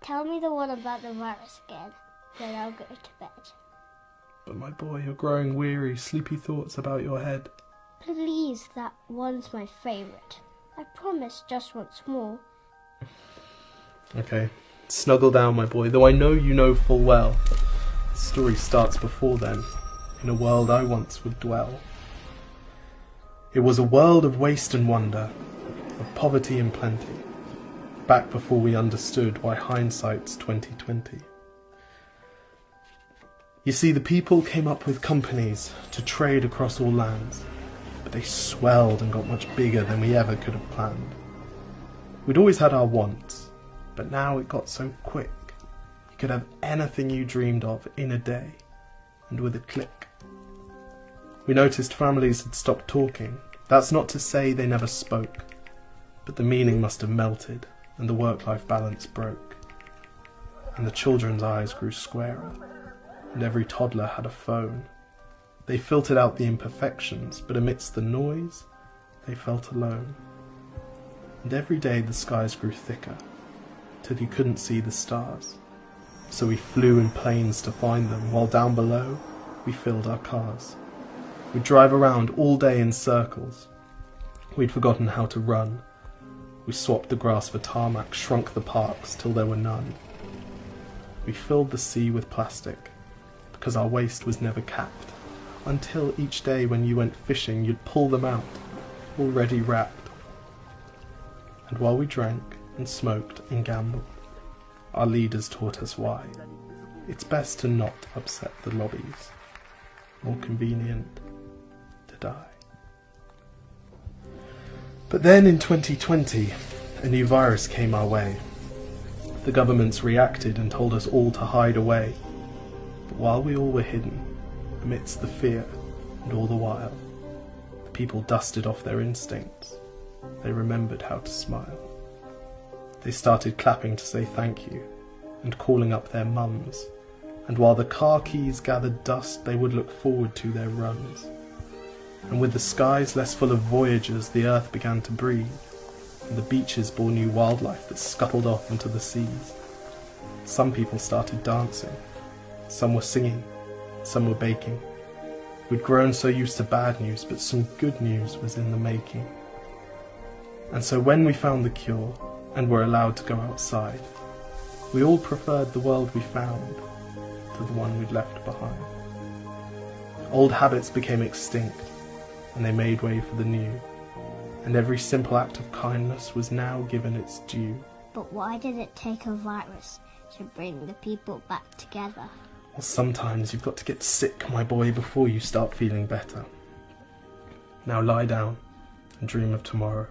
Tell me the one about the virus again, then I'll go to bed. But my boy, you're growing weary, sleepy thoughts about your head. Please, that one's my favourite. I promise just once more. Okay, snuggle down, my boy, though I know you know full well. The story starts before then, in a world I once would dwell. It was a world of waste and wonder, of poverty and plenty, back before we understood why hindsight's 2020. You see, the people came up with companies to trade across all lands, but they swelled and got much bigger than we ever could have planned. We'd always had our wants, but now it got so quick. You could have anything you dreamed of in a day, and with a click. We noticed families had stopped talking. That's not to say they never spoke, but the meaning must have melted, and the work-life balance broke. And the children's eyes grew squarer, and every toddler had a phone. They filtered out the imperfections, but amidst the noise, they felt alone. And every day the skies grew thicker, till you couldn't see the stars. So we flew in planes to find them, while down below, we filled our cars. We'd drive around all day in circles. We'd forgotten how to run. We swapped the grass for tarmac, shrunk the parks till there were none. We filled the sea with plastic, because our waste was never capped, until each day when you went fishing you'd pull them out, already wrapped. And while we drank and smoked and gambled, our leaders taught us why. It's best to not upset the lobbies. More convenient to die. But then in 2020, a new virus came our way. The governments reacted and told us all to hide away. But while we all were hidden, amidst the fear and all the while, the people dusted off their instincts. They remembered how to smile. They started clapping to say thank you and calling up their mums. And while the car keys gathered dust, they would look forward to their runs. And with the skies less full of voyagers, the earth began to breathe, and the beaches bore new wildlife that scuttled off into the seas. Some people started dancing, some were singing, some were baking. We'd grown so used to bad news, but some good news was in the making. And so when we found the cure, and were allowed to go outside, we all preferred the world we found to the one we'd left behind. Old habits became extinct, and they made way for the new, and every simple act of kindness was now given its due. But why did it take a virus to bring the people back together? Well, sometimes you've got to get sick, my boy, before you start feeling better. Now lie down and dream of tomorrow,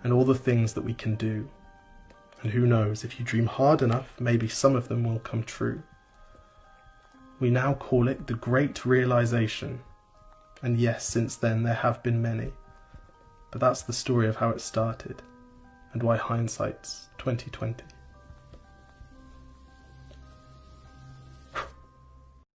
and all the things that we can do. And who knows, if you dream hard enough, maybe some of them will come true. We now call it the Great Realization. And yes, since then there have been many. But that's the story of how it started, and why hindsight's 2020.